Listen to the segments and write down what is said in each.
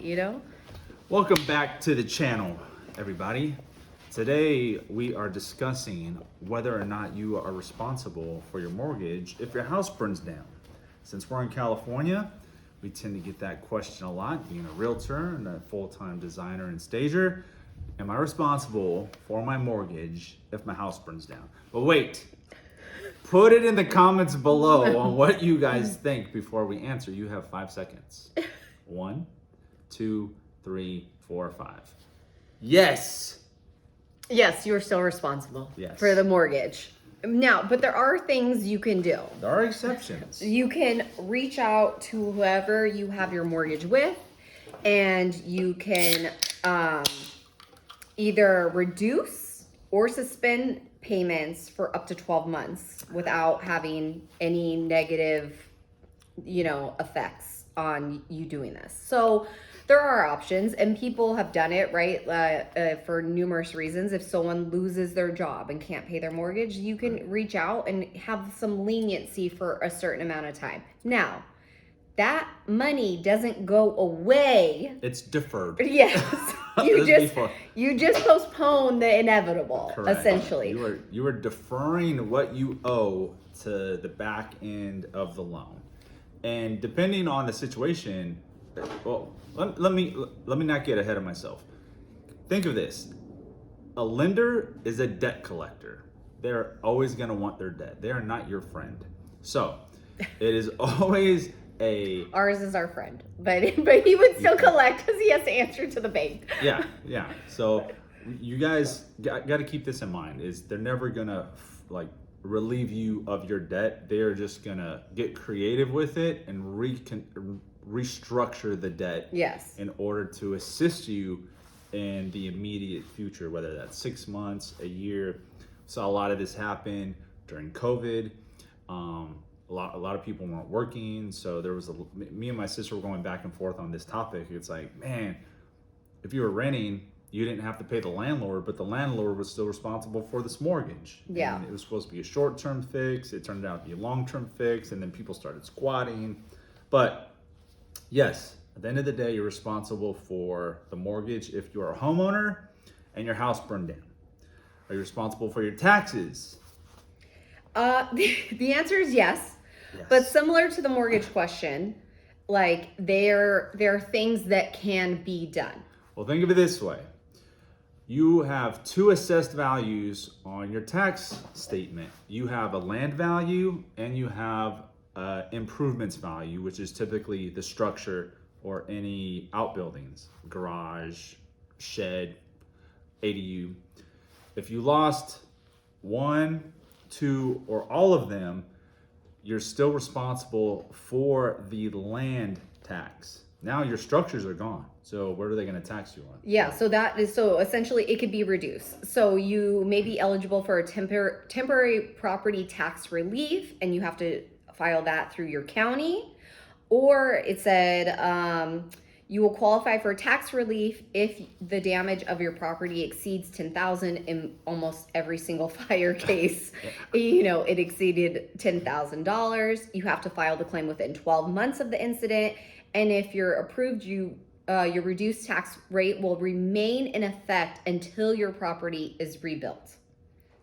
you know? Welcome back to the channel, everybody. Today we are discussing whether or not you are responsible for your mortgage if your house burns down. Since we're in California, we tend to get that question a lot, being a realtor and a full-time designer and stager. Am I responsible for my mortgage if my house burns down? But wait, put it in the comments below on what you guys think before we answer. You have 5 seconds. 1, 2, 3, 4, 5. Yes. Yes, you're still responsible Yes. for the mortgage. Now, but there are things you can do. There are exceptions. You can reach out to whoever you have your mortgage with, and you can either reduce or suspend payments for up to 12 months without having any negative, effects on you doing this. So there are options, and people have done it, right? For numerous reasons. If someone loses their job and can't pay their mortgage, you can reach out and have some leniency for a certain amount of time. Now, that money doesn't go away. It's deferred. Yes. You just postpone the inevitable. Correct. Essentially. You are deferring what you owe to the back end of the loan. And depending on the situation, well, let me not get ahead of myself. Think of this. A lender is a debt collector. They're always going to want their debt. They are not your friend. So, it is always ours is our friend, but he would still collect because he has to answer to the bank. Yeah. So you guys got to keep this in mind. Is they're never gonna relieve you of your debt. They are just gonna get creative with it and restructure the debt. Yes. In order to assist you in the immediate future, whether that's 6 months, a year. Saw a lot of this happen during COVID. A lot of people weren't working, so there was me and my sister were going back and forth on this topic. It's like, man, if you were renting, you didn't have to pay the landlord, but the landlord was still responsible for this mortgage. Yeah. And it was supposed to be a short-term fix. It turned out to be a long-term fix, and then people started squatting. But yes, at the end of the day, you're responsible for the mortgage if you're a homeowner and your house burned down. Are you responsible for your taxes? The answer is yes. Yes. But similar to the mortgage question, there are things that can be done. Well, think of it this way. You have 2 assessed values on your tax statement. You have a land value and you have improvements value, which is typically the structure or any outbuildings, garage, shed, ADU. If you lost 1, 2, or all of them, you're still responsible for the land tax. Now your structures are gone. So what are they going to tax you on? Yeah, so essentially it could be reduced. So you may be eligible for a temporary property tax relief, and you have to file that through your county. Or it said you will qualify for tax relief if the damage of your property exceeds $10,000. In almost every single fire case, it exceeded $10,000. You have to file the claim within 12 months of the incident. And if you're approved, your reduced tax rate will remain in effect until your property is rebuilt.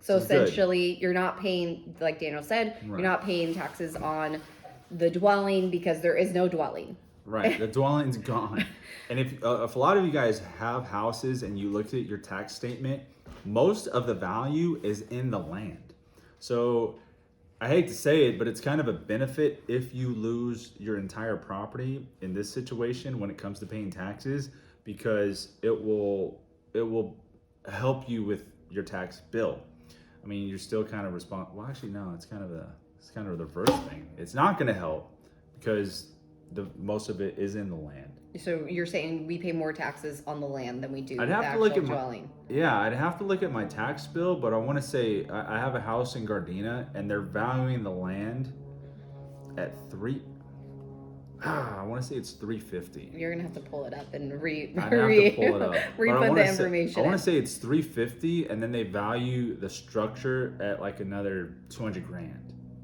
So essentially, you're not paying, like Daniel said, Right. You're not paying taxes on the dwelling because there is no dwelling. Right, the dwelling's gone. And if a lot of you guys have houses and you looked at your tax statement, most of the value is in the land. So I hate to say it, but it's kind of a benefit if you lose your entire property in this situation when it comes to paying taxes, because it will help you with your tax bill. I mean, you're still kind of well, actually, no, it's kind of the reverse thing. It's not going to help because most of it is in the land. So you're saying we pay more taxes on the land than we do I'd the have to actual look at dwelling. I'd have to look at my tax bill, but I want to say I have a house in Gardena and they're valuing the land at I want to say it's $350. You're gonna have to pull it up and I'd have to pull it up. re-put the information. I want to say it's $350, and then they value the structure at like another $200,000,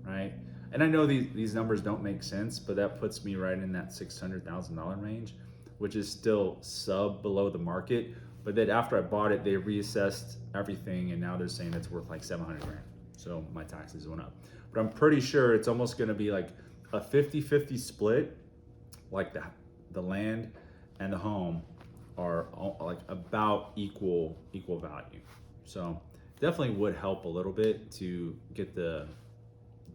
right? And I know these numbers don't make sense, but that puts me right in that $600,000 range. which is still sub below the market. But then after I bought it, they reassessed everything, and now they're saying it's worth like 700 grand. So my taxes went up. But I'm pretty sure it's almost gonna be like a 50-50 split, like the land and the home are like about equal value. So definitely would help a little bit to get the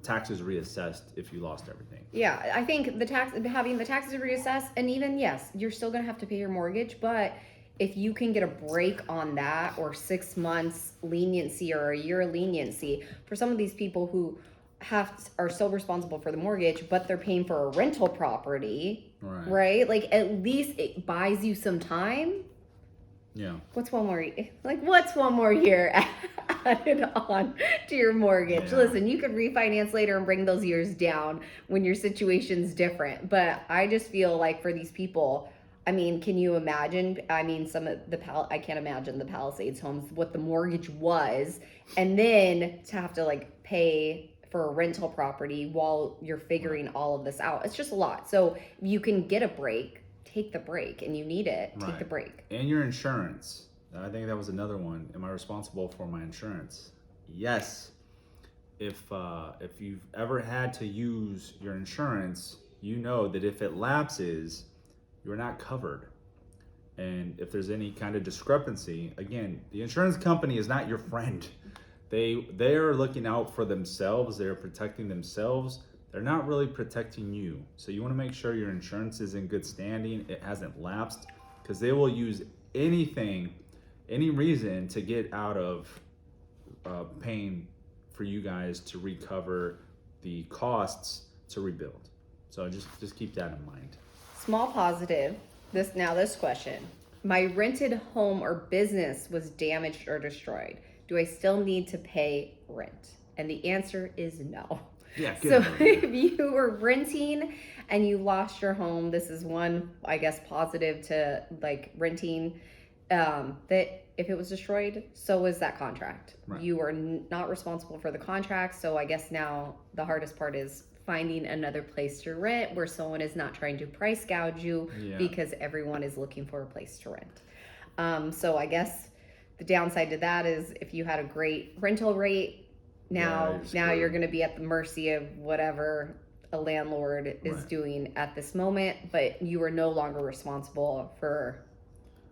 taxes reassessed if you lost everything. Yeah, I think having the taxes reassessed, and even yes, you're still gonna have to pay your mortgage, but if you can get a break on that, or 6 months leniency or a year leniency for some of these people who are still responsible for the mortgage, but they're paying for a rental property, right? Like at least it buys you some time. Yeah. What's one more year added on to your mortgage? Yeah. Listen, you could refinance later and bring those years down when your situation's different. But I just feel like for these people, I mean, can you imagine? I mean, I can't imagine the Palisades homes, what the mortgage was, and then to have to like pay for a rental property while you're figuring all of this out. It's just a lot. So if you can get a break, take the break, and you need it, take the break. And your insurance. I think that was another one. Am I responsible for my insurance? Yes. If you've ever had to use your insurance, you know that if it lapses, you're not covered. And if there's any kind of discrepancy, again, the insurance company is not your friend. They are looking out for themselves. They're protecting themselves. They're not really protecting you. So you want to make sure your insurance is in good standing. It hasn't lapsed, because they will use anything, any reason to get out of paying for you guys to recover the costs to rebuild. So just keep that in mind. Small positive. This question. My rented home or business was damaged or destroyed. Do I still need to pay rent? And the answer is no. Yeah, so if you were renting and you lost your home, this is one, I guess, positive to like renting, that if it was destroyed, so was that contract. Right. You are not responsible for the contract. So I guess now the hardest part is finding another place to rent where someone is not trying to price gouge you, because everyone is looking for a place to rent. So I guess the downside to that is if you had a great rental rate, now you're going to be at the mercy of whatever a landlord is doing at this moment, but you are no longer responsible for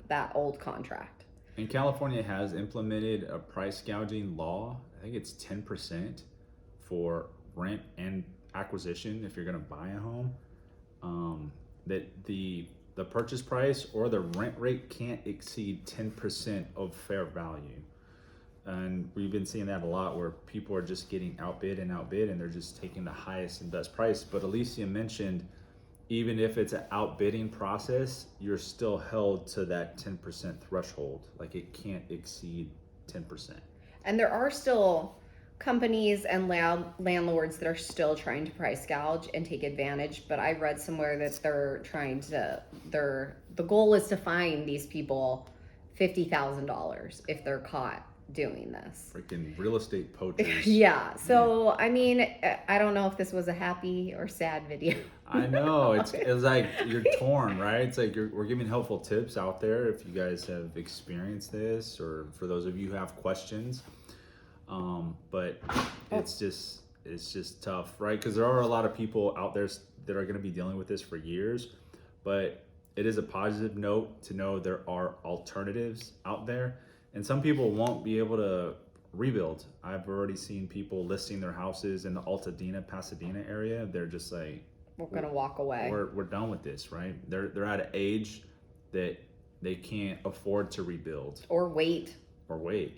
that old contract. And California has implemented a price gouging law. I think it's 10% for rent and acquisition if you're going to buy a home. That the purchase price or the rent rate can't exceed 10% of fair value. And we've been seeing that a lot, where people are just getting outbid, and they're just taking the highest and best price. But Alicia mentioned, even if it's an outbidding process, you're still held to that 10% threshold. Like it can't exceed 10%. And there are still companies and landlords that are still trying to price gouge and take advantage. But I read somewhere that the goal is to fine these people $50,000 if they're caught doing this. Freaking real estate poachers. Yeah. So, I mean, I don't know if this was a happy or sad video. I know. It's like you're torn, right? It's like we're giving helpful tips out there if you guys have experienced this, or for those of you who have questions. But it's just tough, right? Because there are a lot of people out there that are going to be dealing with this for years. But it is a positive note to know there are alternatives out there. And some people won't be able to rebuild. I've already seen people listing their houses in the Altadena, Pasadena area. They're just like, we're gonna walk away. We're done with this, right? They're at an age that they can't afford to rebuild. Or wait,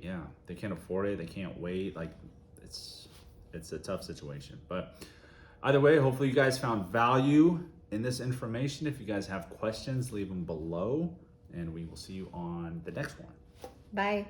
yeah. They can't afford it. They can't wait. Like it's a tough situation. But either way, hopefully you guys found value in this information. If you guys have questions, leave them below, and we will see you on the next one. Bye.